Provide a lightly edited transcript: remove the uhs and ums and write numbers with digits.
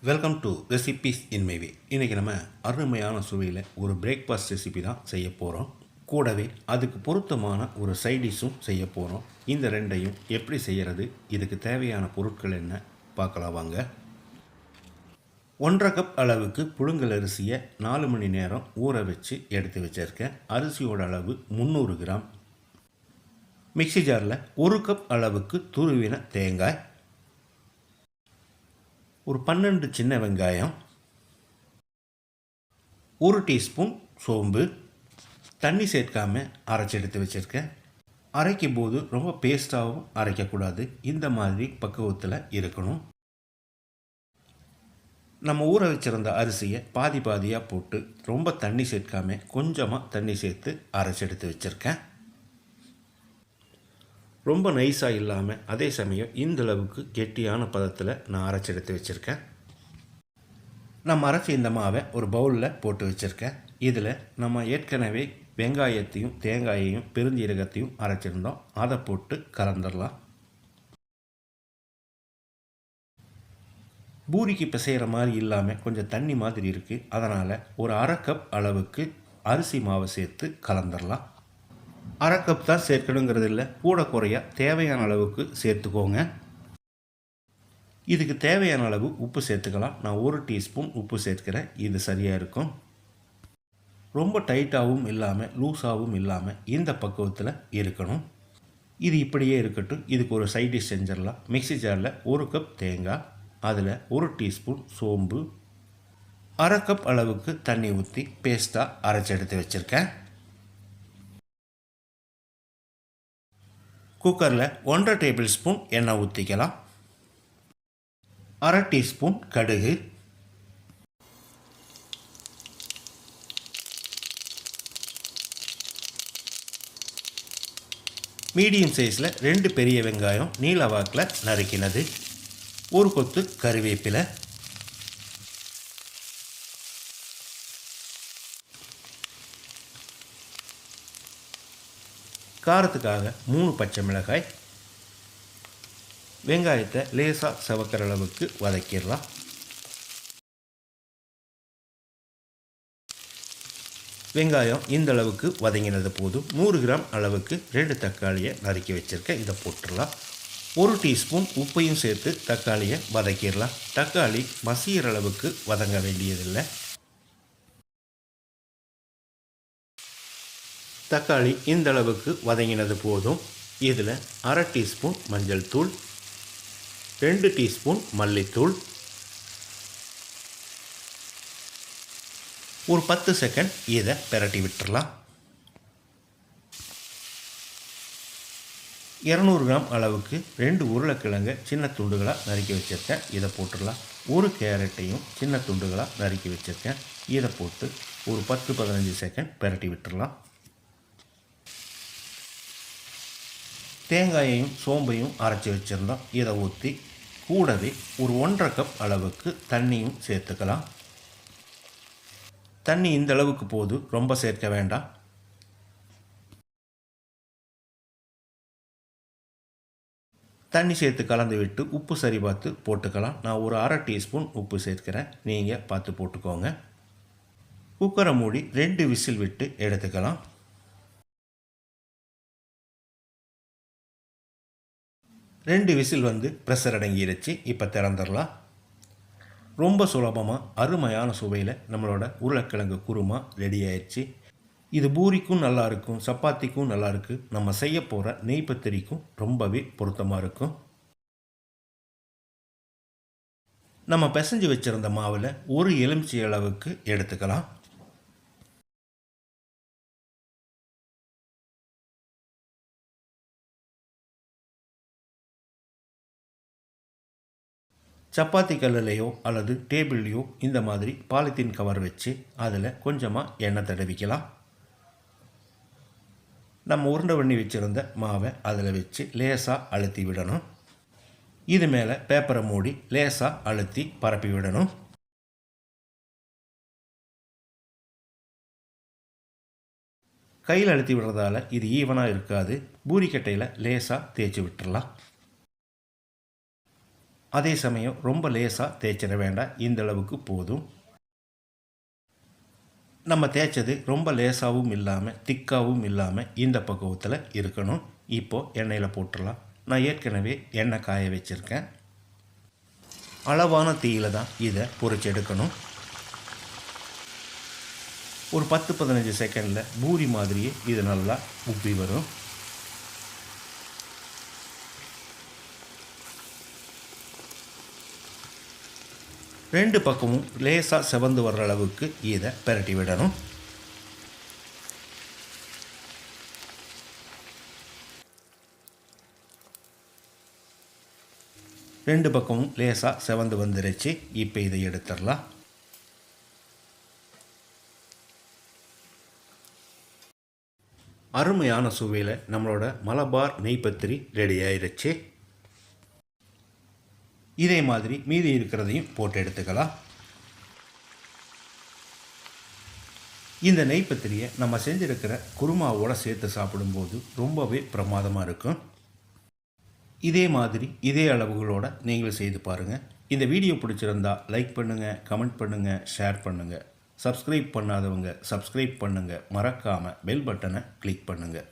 Welcome to recipes in my way. இன்றைக்கி நம்ம அருமையான சுவையில் ஒரு பிரேக்ஃபாஸ்ட் ரெசிபி தான் செய்ய போகிறோம். கூடவே அதுக்கு பொருத்தமான ஒரு சைடிஷும் செய்ய போகிறோம். இந்த ரெண்டையும் எப்படி செய்கிறது, இதுக்கு தேவையான பொருட்கள் என்ன பார்க்கலாம் வாங்க. 1.5 கப் அளவுக்கு புழுங்கல் அரிசியை 4 மணி நேரம் ஊற வச்சு எடுத்து வச்சுருக்கேன். அரிசியோட அளவு 300 கிராம். மிக்சி ஜாரில் 1 கப் அளவுக்கு துருவின தேங்காய், ஒரு 12 சின்ன வெங்காயம், 1 டீஸ்பூன் சோம்பு, தண்ணி சேர்க்காம அரைச்சி எடுத்து வச்சுருக்கேன். அரைக்கும் போது ரொம்ப பேஸ்ட்டாகவும் அரைக்கக்கூடாது, இந்த மாதிரி பக்குவத்தில் இருக்கணும். நம்ம ஊற வச்சுருந்த அரிசியை பாதி பாதியாக போட்டு ரொம்ப தண்ணி சேர்க்காம கொஞ்சமாக தண்ணி சேர்த்து அரைச்சி எடுத்து வச்சுருக்கேன். ரொம்ப நைஸாக இல்லாமல் அதே சமயம் இந்தளவுக்கு கெட்டியான பதத்தில் நான் அரைச்சி எடுத்து வச்சுருக்கேன். நம்ம அரைச்சி இந்த மாவை ஒரு பவுலில் போட்டு வச்சுருக்கேன். இதில் நம்ம ஏற்கனவே வெங்காயத்தையும் தேங்காயையும் பெருஞ்சீரகத்தையும் அரைச்சிருந்தோம், அதை போட்டு கலந்துடலாம். பூரிக்கு பிசைகிற மாதிரி இல்லாமல் கொஞ்சம் தண்ணி மாதிரி இருக்குது, அதனால் ஒரு 1/2 கப் அளவுக்கு அரிசி மாவை சேர்த்து கலந்துடலாம். 1/2 கப் தான் சேர்க்கணுங்கிறது இல்லை, கூட குறைய தேவையான அளவுக்கு சேர்த்துக்கோங்க. இதுக்கு தேவையான அளவு உப்பு சேர்த்துக்கலாம். நான் 1 டீஸ்பூன் உப்பு சேர்க்கிறேன், இது சரியாக இருக்கும். ரொம்ப டைட்டாகவும் இல்லாமல் லூஸாகவும் இல்லாமல் இந்த பக்குவத்தில் இருக்கணும். இது இப்படியே இருக்கட்டும். இதுக்கு ஒரு சைட் டிஷ் செஞ்சிடலாம். மிக்சி ஜாரில் 1 கப் தேங்காய், அதில் 1 டீஸ்பூன் சோம்பு, 1/2 கப் அளவுக்கு தண்ணி ஊற்றி பேஸ்ட்டாக அரைச்சி எடுத்து வச்சுருக்கேன். குக்கரில் 1.5 டேபிள் ஸ்பூன் எண்ணெய் ஊற்றிக்கலாம். 1/2 டீஸ்பூன் கடுகு, மீடியம் சைஸில் 2 பெரிய வெங்காயம் நீல வாக்கில் நறுக்கினது, ஒரு கொத்து கறிவேப்பிலை, காரத்துக்காக 3 பச்சை மிளகாய். வெங்காயத்தை லேசாக செவக்கிற அளவுக்கு வதக்கிடலாம். வெங்காயம் இந்த அளவுக்கு வதங்கினது போதும். 100 கிராம் அளவுக்கு 2 தக்காளியை நறுக்கி வச்சுருக்கேன், இதை போட்டுடலாம். 1 டீஸ்பூன் உப்பையும் சேர்த்து தக்காளியை வதக்கிடலாம். தக்காளி மசிகிற அளவுக்கு வதங்க வேண்டியதில்லை. தக்காளி இந்த அளவுக்கு வதங்கினது போதும். இதில் 1/2 டீஸ்பூன் மஞ்சள் தூள், 2 டீஸ்பூன் மல்லித்தூள், ஒரு 10 செகண்ட் இதை பிரட்டி விட்டுறலாம். 200 கிராம் அளவுக்கு 2 உருளைக்கிழங்கு சின்ன துண்டுகளாக நறுக்கி வச்சுருக்கேன், இதை போட்டுடலாம். ஒரு கேரட்டையும் சின்ன துண்டுகளாக நறுக்கி வச்சுருக்கேன், இதை போட்டு ஒரு 10-15 செகண்ட் பிரட்டி விட்டுடலாம். தேங்காயையும் சோம்பையும் அரைச்சி வச்சுருந்தோம், இதை ஊற்றி கூடவே ஒரு 1.5 கப் அளவுக்கு தண்ணியும் சேர்த்துக்கலாம். தண்ணி இந்த அளவுக்கு போதும், ரொம்ப சேர்க்க வேண்டாம். தண்ணி சேர்த்து கலந்து விட்டு உப்பு சரி பார்த்து போட்டுக்கலாம். நான் ஒரு 1/2 டீஸ்பூன் உப்பு சேர்க்கிறேன், நீங்கள் பார்த்து போட்டுக்கோங்க. குக்கரை மூடி 2 விசில் விட்டு எடுத்துக்கலாம். 2 விசில் வந்து ப்ரெஷர் அடங்கிடுச்சு. இப்போ திறந்துடலாம். ரொம்ப சுலபமாக அருமையான சுவையில் நம்மளோட உருளைக்கிழங்கு குருமா ரெடி ஆயிடுச்சு. இது பூரிக்கும் நல்லாயிருக்கும், சப்பாத்திக்கும் நல்லாயிருக்கு, நம்ம செய்ய போகிற நெய் பத்திரிக்கும் ரொம்பவே பொருத்தமாக இருக்கும். நம்ம பிசைஞ்சு வச்சுருந்த மாவில் ஒரு எலுமிச்சை அளவுக்கு எடுத்துக்கலாம். சப்பாத்தி கல்லுலையோ அல்லது டேபிள்லையோ இந்த மாதிரி பாலித்தீன் கவர் வச்சு அதில் கொஞ்சமாக எண்ணெய் தடவிக்கலாம். நம்ம உருண்டை பண்ணி வச்சுருந்த மாவை அதில் வச்சு லேசாக அழுத்தி விடணும். இது மேலே பேப்பரை மூடி லேசாக அழுத்தி பரப்பி விடணும். கையில் அழுத்தி விடுறதால இது ஈவனாக இருக்காது. பூரிக்கட்டையில் லேசாக தேய்ச்சி விட்டுடலாம். அதே சமயம் ரொம்ப லேசாக தேய்ச்சிட வேண்டாம், இந்த அளவுக்கு போதும். நம்ம தேய்ச்சது ரொம்ப லேசாகவும் இல்லாமல் திக்காகவும் இல்லாமல் இந்த பக்குவத்தில் இருக்கணும். இப்போது எண்ணெயில் போட்டுடலாம். நான் ஏற்கனவே எண்ணெய் காய வச்சுருக்கேன். அளவான தீயில் தான் இதை பொரிச்சு எடுக்கணும். ஒரு 10-15 செகண்டில் பூரி மாதிரியே இது நல்லா உப்பி வரும். ரெண்டு பக்கமும் லேசாக செவந்து வர்ற அளவுக்கு இதை பிரட்டி விடணும். ரெண்டு பக்கமும் லேசாக செவந்து வந்துருச்சு. இப்போ இதை எடுத்துடலாம். அருமையான சுவையில் நம்மளோட மலபார் நெய் பத்திரி ரெடி ஆயிடுச்சு. இதே மாதிரி மீதி இருக்கிறதையும் போட்டு எடுத்துக்கலாம். இந்த நெய் பத்திரியை நம்ம செஞ்சுருக்கிற குருமாவோடு சேர்த்து சாப்பிடும்போது ரொம்பவே பிரமாதமாக இருக்கும். இதே மாதிரி இதே அளவுகளோடு நீங்களும் செய்து பாருங்கள். இந்த வீடியோ பிடிச்சிருந்தா லைக் பண்ணுங்கள், கமெண்ட் பண்ணுங்கள், ஷேர் பண்ணுங்கள். சப்ஸ்கிரைப் பண்ணாதவங்க சப்ஸ்கிரைப் பண்ணுங்கள். மறக்காமல் பெல் பட்டனை கிளிக் பண்ணுங்கள்.